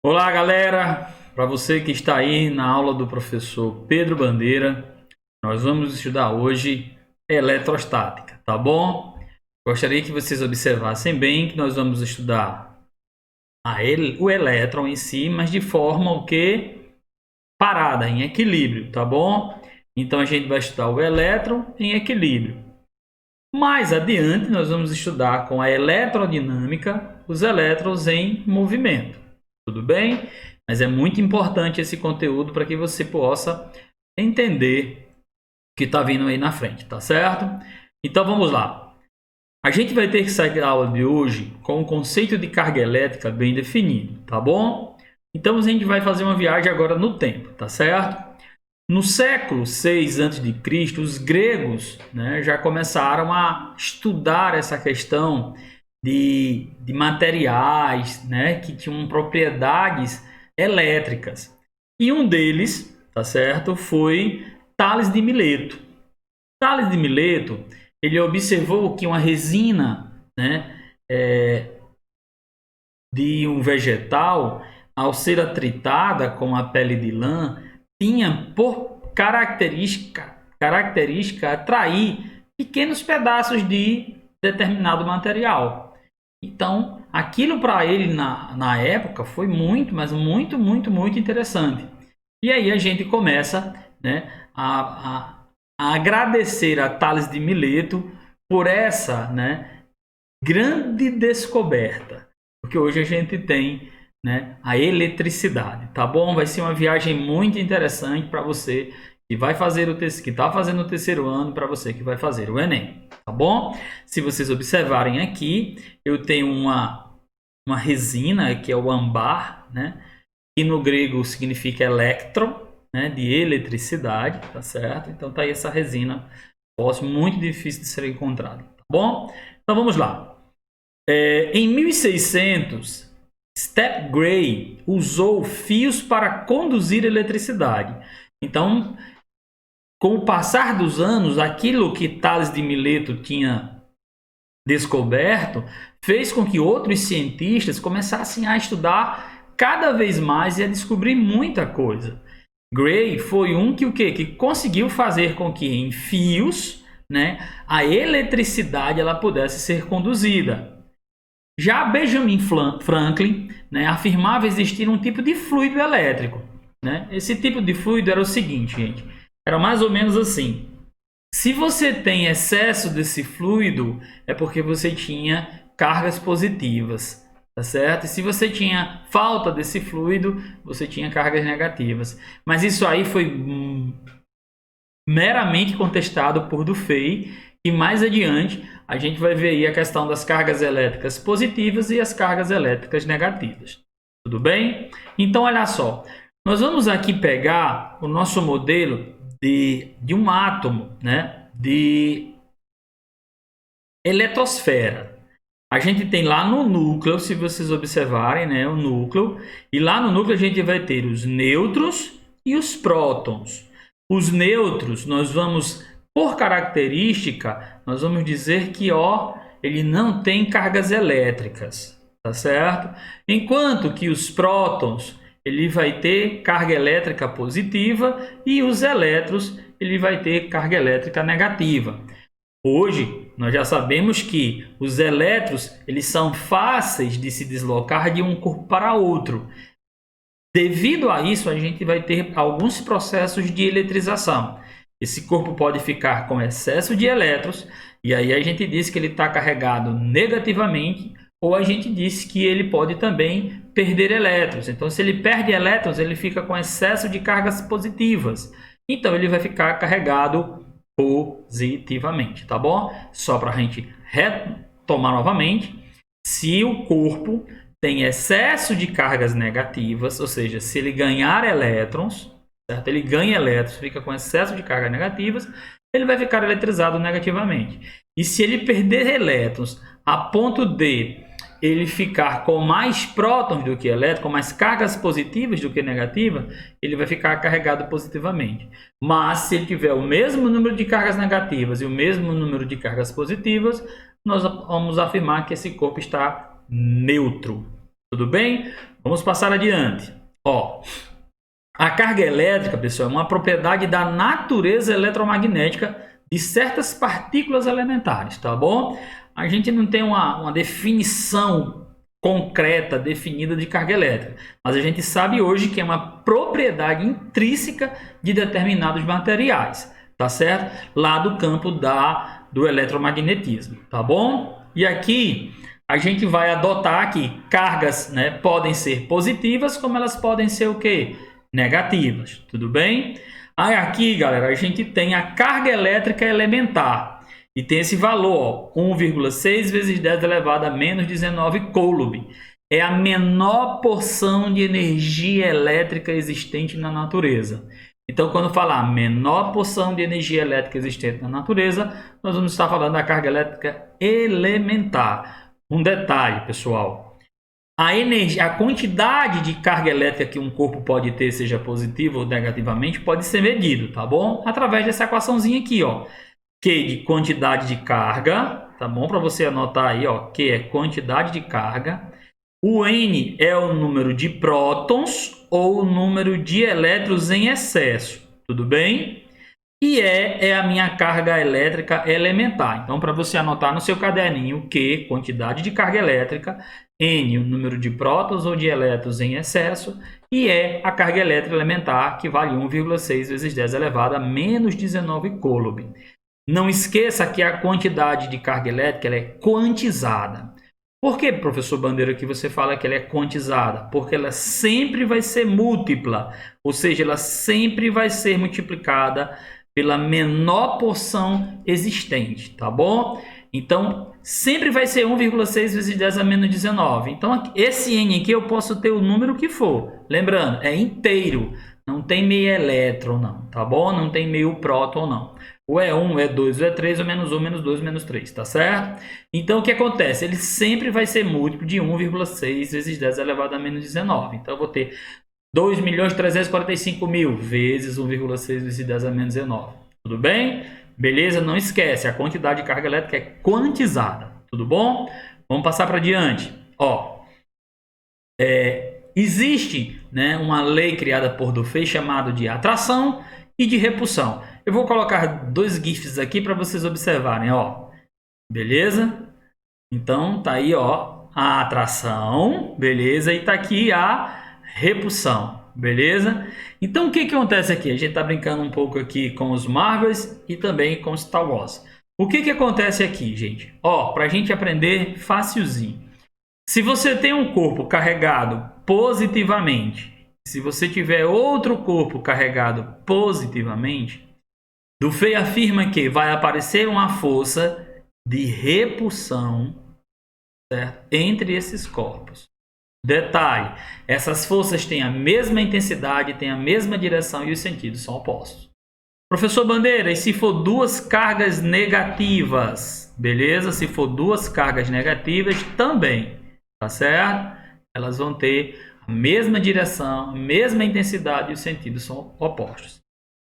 Olá, galera! Para você que está aí na aula do professor Pedro Bandeira, nós vamos estudar hoje eletrostática, tá bom? Gostaria que vocês observassem bem que nós vamos estudar o elétron em si, mas de forma o que? Parada, em equilíbrio, tá bom? Então a gente vai estudar o elétron em equilíbrio. Mais adiante, nós vamos estudar com a eletrodinâmica os elétrons em movimento. Tudo bem? Mas é muito importante esse conteúdo para que você possa entender o que está vindo aí na frente, tá certo? Então vamos lá. A gente vai ter que sair da aula de hoje com o conceito de carga elétrica bem definido, tá bom? Então a gente vai fazer uma viagem agora no tempo, tá certo? No século 6 a.C., os gregos, já começaram a estudar essa questão de materiais, que tinham propriedades elétricas. E um deles, tá certo, foi Tales de Mileto. Tales de Mileto, ele observou que uma resina, de um vegetal, ao ser atritada com a pele de lã, tinha por característica atrair pequenos pedaços de determinado material. Então, aquilo para ele na época foi muito, mas muito, muito, muito interessante. E aí a gente começa a agradecer a Tales de Mileto por essa grande descoberta. Porque hoje a gente tem a eletricidade, tá bom? Vai ser uma viagem muito interessante para você que vai fazer que está fazendo o terceiro ano, para você que vai fazer o Enem, tá bom? Se vocês observarem aqui, eu tenho uma resina que é o âmbar, que no grego significa elétron, de eletricidade, tá certo? Então tá aí essa resina, muito difícil de ser encontrada, tá bom? Então vamos lá. Em 1600 Step Gray usou fios para conduzir eletricidade. Então, com o passar dos anos, aquilo que Tales de Mileto tinha descoberto fez com que outros cientistas começassem a estudar cada vez mais e a descobrir muita coisa. Gray foi um que conseguiu fazer com que em fios, a eletricidade ela pudesse ser conduzida. Já Benjamin Franklin afirmava existir um tipo de fluido elétrico. Esse tipo de fluido era o seguinte, gente. Era mais ou menos assim. Se você tem excesso desse fluido, é porque você tinha cargas positivas, tá certo? E se você tinha falta desse fluido, você tinha cargas negativas. Mas isso aí foi meramente contestado por Dufay. E mais adiante, a gente vai ver aí a questão das cargas elétricas positivas e as cargas elétricas negativas. Tudo bem? Então, olha só. Nós vamos aqui pegar o nosso modelo de um átomo, de eletrosfera. A gente tem lá no núcleo, se vocês observarem, o núcleo. E lá no núcleo a gente vai ter os nêutrons e os prótons. Os nêutrons, nós vamos... Por característica, nós vamos dizer que ele não tem cargas elétricas, tá certo? Enquanto que os prótons, ele vai ter carga elétrica positiva e os elétrons, ele vai ter carga elétrica negativa. Hoje, nós já sabemos que os elétrons, eles são fáceis de se deslocar de um corpo para outro. Devido a isso, a gente vai ter alguns processos de eletrização. Esse corpo pode ficar com excesso de elétrons, e aí a gente diz que ele está carregado negativamente, ou a gente diz que ele pode também perder elétrons. Então, se ele perde elétrons, ele fica com excesso de cargas positivas. Então, ele vai ficar carregado positivamente, tá bom? Só para a gente retomar novamente, se o corpo tem excesso de cargas negativas, ou seja, se ele ganhar elétrons, certo? Ele ganha elétrons, fica com excesso de cargas negativas, ele vai ficar eletrizado negativamente. E se ele perder elétrons a ponto de ele ficar com mais prótons do que elétrons, com mais cargas positivas do que negativas, ele vai ficar carregado positivamente. Mas se ele tiver o mesmo número de cargas negativas e o mesmo número de cargas positivas, nós vamos afirmar que esse corpo está neutro. Tudo bem? Vamos passar adiante. Ó, a carga elétrica, pessoal, é uma propriedade da natureza eletromagnética de certas partículas elementares, tá bom? A gente não tem uma definição concreta, definida de carga elétrica, mas a gente sabe hoje que é uma propriedade intrínseca de determinados materiais, tá certo? Lá do campo do eletromagnetismo, tá bom? E aqui a gente vai adotar que cargas, né, podem ser positivas, como elas podem ser o quê? Negativas, tudo bem? Aí aqui, galera, a gente tem a carga elétrica elementar e tem esse valor, ó, 1,6 vezes 10 elevado a menos 19 coulomb. É a menor porção de energia elétrica existente na natureza. Então, quando falar menor porção de energia elétrica existente na natureza, nós vamos estar falando da carga elétrica elementar. Um detalhe, pessoal. A quantidade de carga elétrica que um corpo pode ter, seja positiva ou negativamente, pode ser medido, tá bom? Através dessa equaçãozinha aqui, ó. Q de quantidade de carga, tá bom? Para você anotar aí, ó. Q é quantidade de carga. O N é o número de prótons ou o número de elétrons em excesso, tudo bem? E é a minha carga elétrica elementar. Então, para você anotar no seu caderninho, Q, quantidade de carga elétrica, N, o número de prótons ou de elétrons em excesso, e é a carga elétrica elementar, que vale 1,6 vezes 10 elevado a menos 19 coulomb. Não esqueça que a quantidade de carga elétrica ela é quantizada. Por que, professor Bandeira, que você fala que ela é quantizada? Porque ela sempre vai ser múltipla, ou seja, ela sempre vai ser multiplicada pela menor porção existente, tá bom? Então, sempre vai ser 1,6 vezes 10 a menos 19. Então, esse N aqui eu posso ter o número que for. Lembrando, é inteiro, não tem meio elétron, não, tá bom? Não tem meio próton, não. Ou é 1, é 2, ou é 3, ou menos 1, menos 2, menos 3, tá certo? Então, o que acontece? Ele sempre vai ser múltiplo de 1,6 vezes 10 elevado a menos 19. Então, eu vou ter 2.345.000 vezes 1,6 vezes 10 a menos 19. Tudo bem? Beleza? Não esquece, a quantidade de carga elétrica é quantizada. Tudo bom? Vamos passar para diante. Ó, existe, né, uma lei criada por Dufay chamada de atração e de repulsão. Eu vou colocar dois GIFs aqui para vocês observarem, ó. Beleza? Então, tá aí, ó, a atração, beleza? E tá aqui a repulsão, beleza? Então, o que acontece aqui? A gente tá brincando um pouco aqui com os Marvels e também com os Star Wars. O que acontece aqui, gente? Ó, pra gente aprender facilzinho. Se você tem um corpo carregado positivamente, se você tiver outro corpo carregado positivamente, Dufay afirma que vai aparecer uma força de repulsão, certo, entre esses corpos. Detalhe, essas forças têm a mesma intensidade, têm a mesma direção e os sentidos são opostos. Professor Bandeira, e se for duas cargas negativas? Beleza? Se for duas cargas negativas, também, tá certo? Elas vão ter a mesma direção, a mesma intensidade e os sentidos são opostos.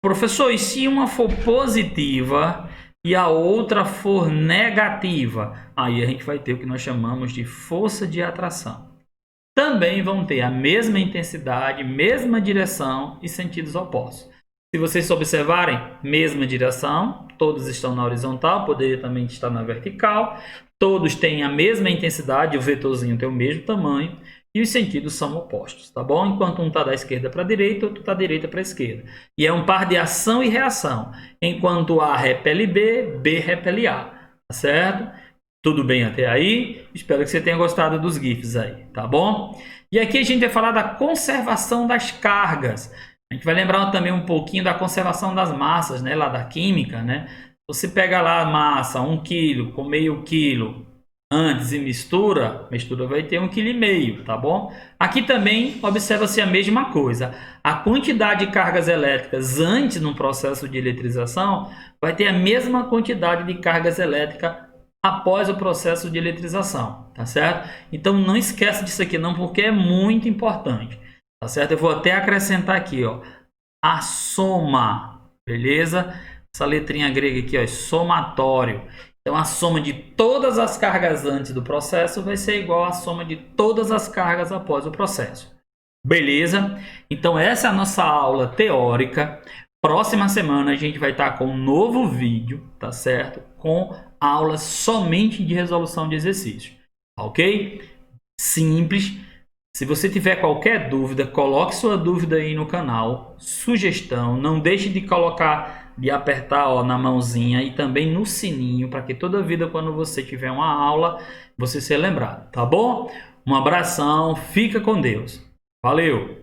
Professor, e se uma for positiva e a outra for negativa? Aí a gente vai ter o que nós chamamos de força de atração. Também vão ter a mesma intensidade, mesma direção e sentidos opostos. Se vocês observarem, mesma direção, todos estão na horizontal, poderia também estar na vertical. Todos têm a mesma intensidade, o vetorzinho tem o mesmo tamanho. E os sentidos são opostos, tá bom? Enquanto um está da esquerda para a direita, outro está da direita para a esquerda. E é um par de ação e reação. Enquanto A repele B, B repele A. Tá certo? Tudo bem até aí? Espero que você tenha gostado dos GIFs aí, tá bom? E aqui a gente vai falar da conservação das cargas. A gente vai lembrar também um pouquinho da conservação das massas, né? Lá da química, né? Você pega lá a massa, 1 kg com meio quilo, antes e mistura vai ter 1,5 kg, tá bom? Aqui também observa-se a mesma coisa. A quantidade de cargas elétricas antes no processo de eletrização vai ter a mesma quantidade de cargas elétricas após o processo de eletrização, tá certo? Então não esquece disso aqui não, porque é muito importante, tá certo? Eu vou até acrescentar aqui, ó, a soma, beleza? Essa letrinha grega aqui, ó, é somatório. Então a soma de todas as cargas antes do processo vai ser igual à soma de todas as cargas após o processo. Beleza? Então essa é a nossa aula teórica. Próxima semana a gente vai estar com um novo vídeo, tá certo? Com aulas somente de resolução de exercícios, ok? Simples. Se você tiver qualquer dúvida, coloque sua dúvida aí no canal, sugestão, não deixe de colocar, de apertar ó, na mãozinha e também no sininho, para que toda vida quando você tiver uma aula, você seja lembrado, tá bom? Um abração, fica com Deus. Valeu!